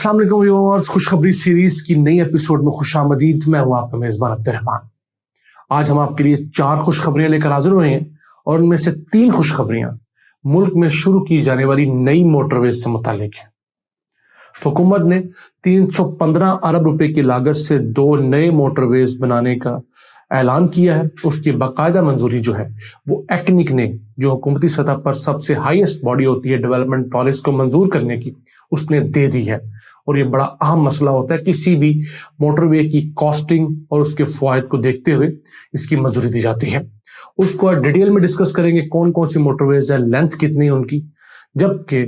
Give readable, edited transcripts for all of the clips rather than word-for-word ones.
अस्सलाम वालेकुम व्यूअर्स, खुशखबरी सीरीज की नई एपिसोड में खुशामदीद। मैं हूं आपका मेजबान अब्दुर्रहमान। आज हम आपके लिए 4 खुशखबरियां लेकर हाजिर हुए हैं और उनमें से 3 खुशखबरियां मुल्क में शुरू की जाने वाली नई मोटरवेज से मुतालिक है। तो हुकूमत ने 315 अरब रुपए की लागत से 2 नए मोटरवेज बनाने का ऐलान किया है। उसकी बाकायदा मंजूरी जो है वो एक्निक ने, जो हुकूमती सतह पर सबसे हाईएस्ट बॉडी होती है डेवलपमेंट पॉलिसी को मंजूर करने की, उसने दे दी है। और ये बड़ा अहम मसला होता है किसी भी मोटरवे की कॉस्टिंग और उसके फवायद को देखते हुए इसकी मंजूरी दी जाती है। उसको डिटेल में डिस्कस करेंगे कौन कौन सी मोटरवेज है, लेंथ कितनी है उनकी। जबकि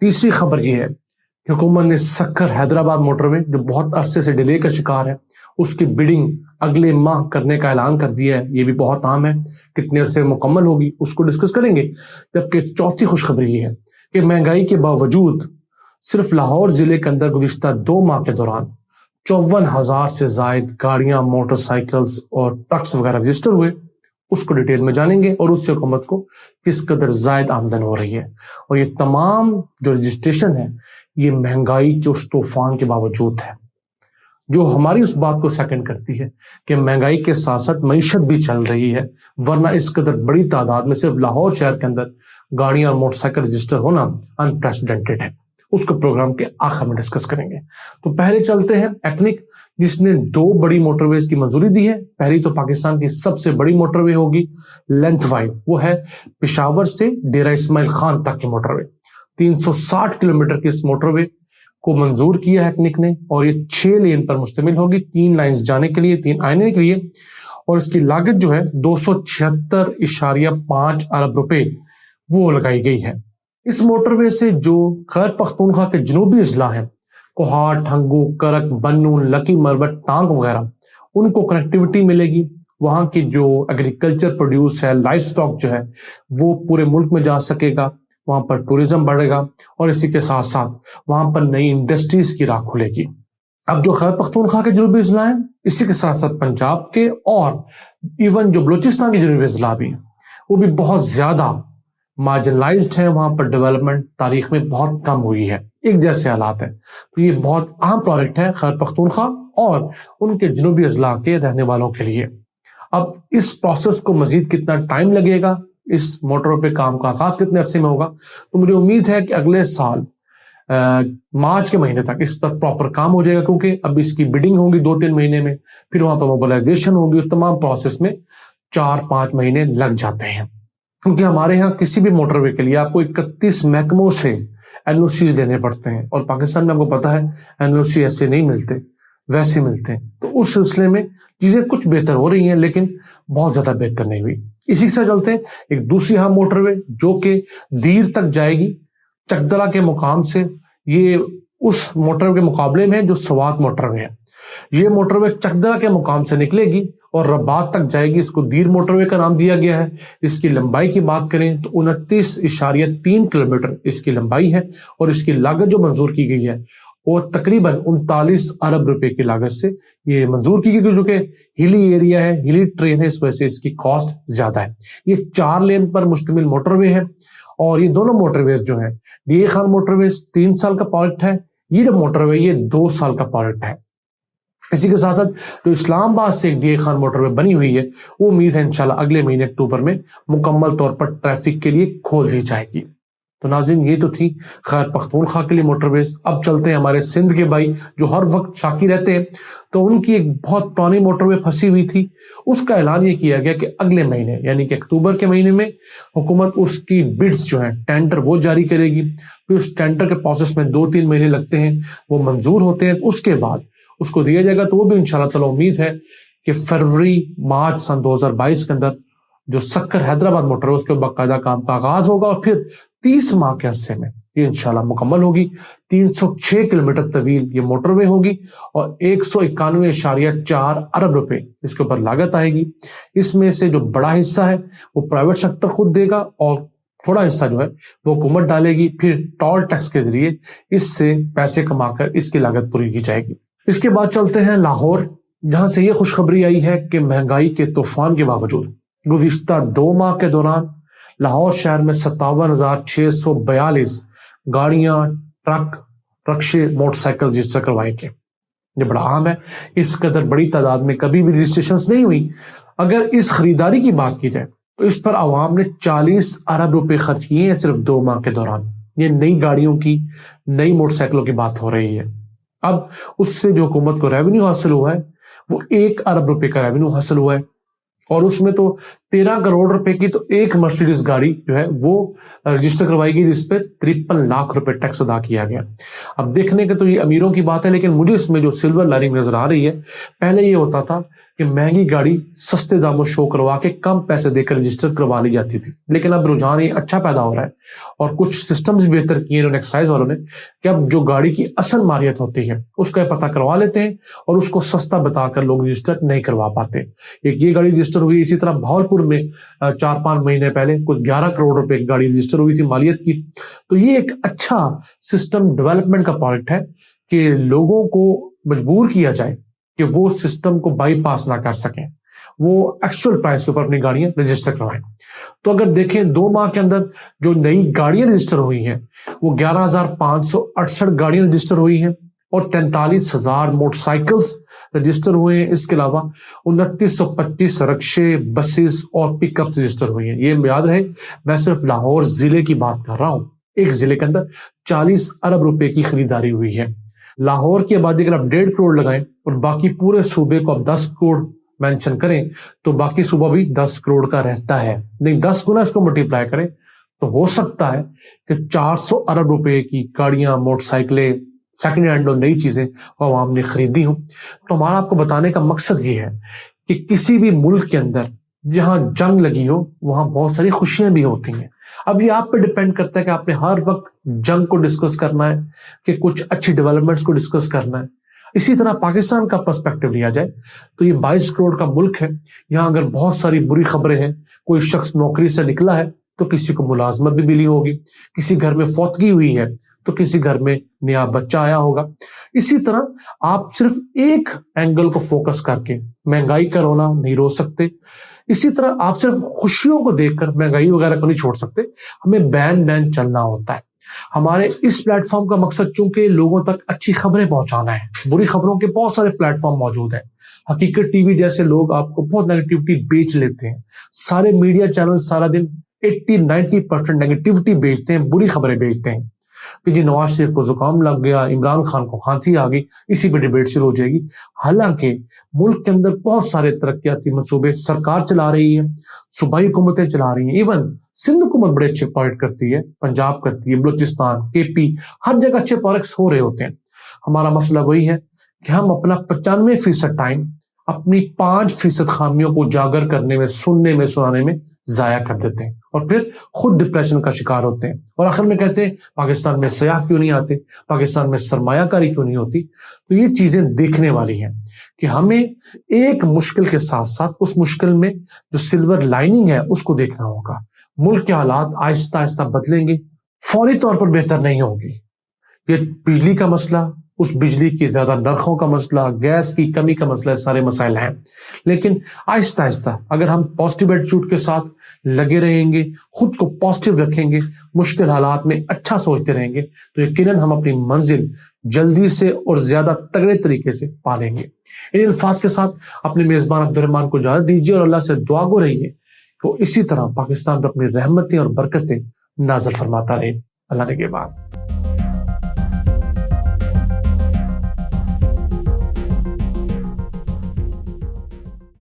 तीसरी खबर ये है कि हुकूमत ने सक्कर हैदराबाद मोटरवे, जो बहुत अरसे से डिले का शिकार है, उसकी बिडिंग अगले माह करने का ऐलान कर दिया है। ये भी बहुत अहम है, कितने अरसे मुकम्मल होगी उसको डिस्कस करेंगे। जबकि चौथी खुशखबरी ये है कि महंगाई के बावजूद सिर्फ लाहौर जिले के अंदर गुज़िश्ता 2 माह के दौरान 54,000 से जायद गाड़ियां, मोटरसाइकिल्स और ट्रक्स वगैरह रजिस्टर हुए। उसको डिटेल में जानेंगे और उससे हुकूमत को किस कदर जायद आमदन हो रही है। और ये तमाम जो रजिस्ट्रेशन है ये महंगाई के उस तूफान के बावजूद है, जो हमारी उस बात को सेकंड करती है कि महंगाई के साथ साथ मईशत भी चल रही है। वरना इस कदर बड़ी तादाद में सिर्फ लाहौर शहर के अंदर गाड़ियां और मोटरसाइकिल रजिस्टर होना अनप्रेसिडेंटेड है। उसको प्रोग्राम के आखिर में डिस्कस करेंगे। तो पहले चलते हैं एक्निक, जिसने 2 बड़ी मोटरवेज की मंजूरी दी है। पहली तो पाकिस्तान की सबसे बड़ी मोटरवे होगी लेंथ वाइज, वो है पेशावर से डेरा इस्माइल खान तक की मोटरवे। 360 किलोमीटर की इस मोटरवे को मंजूर किया है एक्निक ने और ये 6 लेन पर मुश्तमिल होगी, 3 लाइन्स जाने के लिए, 3 आने के लिए। और इसकी लागत जो है 276.5 अरब रुपए वो लगाई गई है। इस मोटरवे से जो खैबर पख्तूनख्वा के जनूबी अजला हैं, कोहाट, हंगू, करक, बन्नून, लकी, मरबत, टांग वगैरह, उनको कनेक्टिविटी मिलेगी। वहां की जो एग्रीकल्चर प्रोड्यूस है, लाइफ स्टॉक जो है वो पूरे मुल्क में जा सकेगा। वहां पर टूरिज्म बढ़ेगा और इसी के साथ साथ वहां पर नई इंडस्ट्रीज की राह खुलेगी। अब जो खैबर पख्तूनख्वा के जनूबी अजला हैं, इसी के साथ साथ पंजाब के और इवन जो बलूचिस्तान के जनूबी अजला भी, वो भी बहुत ज्यादा मार्जिनलाइज्ड है। वहां पर डेवलपमेंट तारीख में बहुत कम हुई है, एक जैसे हालात है। तो ये बहुत अहम प्रोजेक्ट है खैबर पख्तूनख्वा और उनके जनूबी अजला के रहने वालों के लिए। अब इस प्रोसेस को मजीद कितना टाइम लगेगा, इस मोटर पे काम का आगाज कितने अरसे में होगा, तो मुझे उम्मीद है कि अगले साल मार्च के महीने तक इस पर प्रॉपर काम हो जाएगा। क्योंकि अब इसकी बिडिंग होगी 2-3 महीने में, फिर वहां पर मोबिलाइजेशन होगी, तमाम प्रोसेस में 4-5 महीने लग जाते हैं। क्योंकि हमारे यहाँ किसी भी मोटरवे के लिए आपको 31 महकमों से एनओसी लेने पड़ते हैं और पाकिस्तान में आपको पता है एनओसी ऐसे नहीं मिलते, वैसे मिलते हैं। तो उस सिलसिले में चीजें कुछ बेहतर हो रही हैं, लेकिन बहुत ज्यादा बेहतर नहीं हुई। इसी से चलते हैं एक दूसरी अहम मोटरवे जो कि दीर तक जाएगी, चकदरा के मुकाम से। ये उस मोटरवे के मुकाबले में जो सवात मोटरवे है, ये मोटरवे चकदरा के मुकाम से निकलेगी और रबात तक जाएगी। इसको दीर मोटरवे का नाम दिया गया है। इसकी लंबाई की बात करें तो 29.3 किलोमीटर इसकी लंबाई है और इसकी लागत जो मंजूर की गई है वो तकरीबन 39 अरब रुपए की लागत से ये मंजूर की गई, जो कि हिली एरिया है, हिली ट्रेन है, इस वजह से इसकी कॉस्ट ज्यादा है। ये 4 लेन पर मुश्तमिल मोटरवे है और ये दोनों मोटरवेज जो है, डीए खान मोटरवेज 3 साल का प्रोजेक्ट है, ये जो मोटरवे ये 2 साल का प्रोजेक्ट है। इसी के साथ साथ जो इस्लामाबाद से एक डीए खान मोटरवे बनी हुई है, वो उम्मीद है इंशाल्लाह अगले महीने अक्टूबर में मुकम्मल तौर पर ट्रैफिक के लिए खोल दी जाएगी। तो नाज़रीन, ये तो थी खैबर पख्तूनख्वा के लिए मोटरवेज। अब चलते हैं हमारे सिंध के भाई जो हर वक्त शाकी रहते हैं। तो उनकी एक बहुत पुरानी मोटरवे फंसी हुई थी, उसका ऐलान ये किया गया कि अगले महीने यानी कि अक्टूबर के महीने में हुकूमत उसकी बिड्स जो है, टेंडर वो जारी करेगी। फिर उस टेंडर के प्रोसेस में 2-3 महीने लगते हैं, वो मंजूर होते हैं, उसके बाद उसको दिया जाएगा। तो वो भी इंशाल्लाह ताला उम्मीद है कि फरवरी-मार्च सन 2022 के अंदर जो सक्कर हैदराबाद मोटर है उसके बाकायदा काम का आगाज होगा और फिर 30 माह के अरसे में ये इंशाल्लाह मुकम्मल होगी। 306 किलोमीटर तवील ये मोटरवे होगी और 191.4 अरब रुपए इसके ऊपर लागत आएगी। इसमें से जो बड़ा हिस्सा है वो प्राइवेट सेक्टर खुद देगा और थोड़ा हिस्सा जो है वो हुकूमत डालेगी। फिर टोल टैक्स के जरिए इससे पैसे कमाकर इसकी लागत पूरी की जाएगी। इसके बाद चलते हैं लाहौर, जहां से ये खुशखबरी आई है कि महंगाई के तूफान के बावजूद गुज़िश्ता 2 माह के दौरान लाहौर शहर में 57,642 गाड़ियां, ट्रक रक्षे मोटरसाइकिल रजिस्टर करवाए के। ये बड़ा आम है, इस कदर बड़ी तादाद में कभी भी रजिस्ट्रेशंस नहीं हुई। अगर इस खरीदारी की बात की जाए तो इस पर आवाम ने 40 अरब रुपए खर्च किए हैं सिर्फ 2 माह के दौरान। ये नई गाड़ियों की, नई मोटरसाइकिलों की बात हो रही है। अब उससे जो हुकूमत को रेवेन्यू हासिल हुआ है वो 1 अरब रुपए का रेवेन्यू हासिल हुआ है, और उसमें तो 13 करोड़ रुपए की तो एक मर्सिडीज गाड़ी जो है वो रजिस्टर करवाई गई, जिस पे 53 लाख रुपए टैक्स अदा किया गया। अब देखने के तो ये अमीरों की बात है, लेकिन मुझे इसमें जो सिल्वर लाइनिंग नजर आ रही है, पहले ये होता था कि महंगी गाड़ी सस्ते दामों शो करवा के कम पैसे देकर रजिस्टर करवा ली जाती थी, लेकिन अब रुझान ये अच्छा पैदा हो रहा है और कुछ सिस्टम्स भी बेहतर किए इन्होंने एक्साइज वालों ने कि अब जो गाड़ी की असल मालियत होती है उसका पता करवा लेते हैं और उसको सस्ता बताकर लोग रजिस्टर नहीं करवा पाते। एक ये गाड़ी रजिस्टर हुई, इसी तरह भावलपुर में 4-5 महीने पहले कुछ 11 करोड़ रुपए की गाड़ी रजिस्टर हुई थी मालियत की। तो ये एक अच्छा सिस्टम डेवलपमेंट का पॉइंट है कि लोगों को मजबूर किया जाए कि वो सिस्टम को बाईपास ना कर सकें, वो एक्चुअल प्राइस के ऊपर अपनी गाड़ियां रजिस्टर करवाएं। तो अगर देखें 2 माह के अंदर जो नई गाड़ियां रजिस्टर हुई हैं वो 11,568 गाड़ियां रजिस्टर हुई हैं और 43,000 मोटरसाइकिल्स रजिस्टर हुए हैं। इसके अलावा 2925 रक्शे, बसेस और पिकअप रजिस्टर हुई हैं। ये याद रहे, मैं सिर्फ लाहौर जिले की बात कर रहा हूं। एक जिले के अंदर 40 अरब रुपए की खरीदारी हुई है। लाहौर की आबादी अगर आप 1.5 करोड़ लगाएं और बाकी पूरे सूबे को आप 10 करोड़ मेंशन करें तो बाकी सूबा भी 10 करोड़ का रहता है। नहीं, 10 गुना इसको मल्टीप्लाई करें तो हो सकता है कि 400 अरब रुपए की गाड़ियां, मोटरसाइकिलें, सेकंड हैंड और नई चीजें आवाम ने खरीदी हो। तो हमारा आपको बताने का मकसद ये है कि किसी भी मुल्क के अंदर जहां जंग लगी हो वहां बहुत सारी खुशियां भी होती हैं। अब ये आप पे डिपेंड करता है कि आपने हर वक्त जंग को डिस्कस करना है कि कुछ अच्छी डेवलपमेंट्स को डिस्कस करना है। इसी तरह पाकिस्तान का पर्सपेक्टिव लिया जाए तो ये 22 करोड़ का मुल्क है। यहाँ अगर बहुत सारी बुरी खबरें हैं, कोई शख्स नौकरी से निकला है तो किसी को मुलाजमत भी मिली होगी, किसी घर में फौतगी हुई है तो किसी घर में नया बच्चा आया होगा। इसी तरह आप सिर्फ एक एंगल को फोकस करके महंगाई का रोना नहीं रोक सकते। इसी तरह आप सिर्फ खुशियों को देखकर महंगाई वगैरह को नहीं छोड़ सकते। हमें बैन बैन चलना होता है। हमारे इस प्लेटफॉर्म का मकसद चूंकि लोगों तक अच्छी खबरें पहुंचाना है। बुरी खबरों के बहुत सारे प्लेटफॉर्म मौजूद हैं। हकीकत टीवी जैसे लोग आपको बहुत नेगेटिविटी बेच लेते हैं। सारे मीडिया चैनल सारा दिन 80-90% नेगेटिविटी बेचते हैं, बुरी खबरें बेचते हैं कि जी नवाज शरीफ को जुकाम लग गया, इमरान खान को खांसी आ गई, इसी पे डिबेट शुरू हो जाएगी। हालांकि मुल्क के अंदर बहुत सारे तरक्याती मंसूबे सरकार चला रही है, सूबाई हुकूमतें चला रही हैं। इवन सिंध हुकूमत बड़े अच्छे प्रोजेक्ट करती है, पंजाब करती है, बलूचिस्तान, केपी, हर जगह अच्छे प्रोजेक्ट्स हो रहे होते हैं। हमारा मसला वही है कि हम अपना 95% टाइम अपनी 5% खामियों को उजागर करने में, सुनने में, सुनाने में जाया कर देते हैं और फिर खुद डिप्रेशन का शिकार होते हैं और आखिर में कहते हैं पाकिस्तान में सयाह क्यों नहीं आते, पाकिस्तान में सरमायाकारी क्यों नहीं होती। तो ये चीजें देखने वाली हैं कि हमें एक मुश्किल के साथ साथ उस मुश्किल में जो सिल्वर लाइनिंग है उसको देखना होगा। मुल्क के हालात आहिस्ता आहिस्ता बदलेंगे, फौरी तौर पर बेहतर नहीं होगी। ये बिजली का मसला, उस बिजली की ज्यादा नरखों का मसला, गैस की कमी का मसला, सारे मसाइल हैं। लेकिन आहिस्ता आहिस्ता अगर हम पॉजिटिव एटीट्यूड के साथ लगे रहेंगे, खुद को पॉजिटिव रखेंगे, मुश्किल हालात में अच्छा सोचते रहेंगे तो यकीनन हम अपनी मंजिल जल्दी से और ज्यादा तगड़े तरीके से पा लेंगे। इन अल्फाज के साथ अपने मेजबान अब्दुर्रहमान को इजाजत दीजिए और अल्लाह से दुआ गो रहिए कि इसी तरह पाकिस्तान पर अपनी रहमतें और बरकतें नाज़िल फरमाता रहे। अल्लाह ने के बाद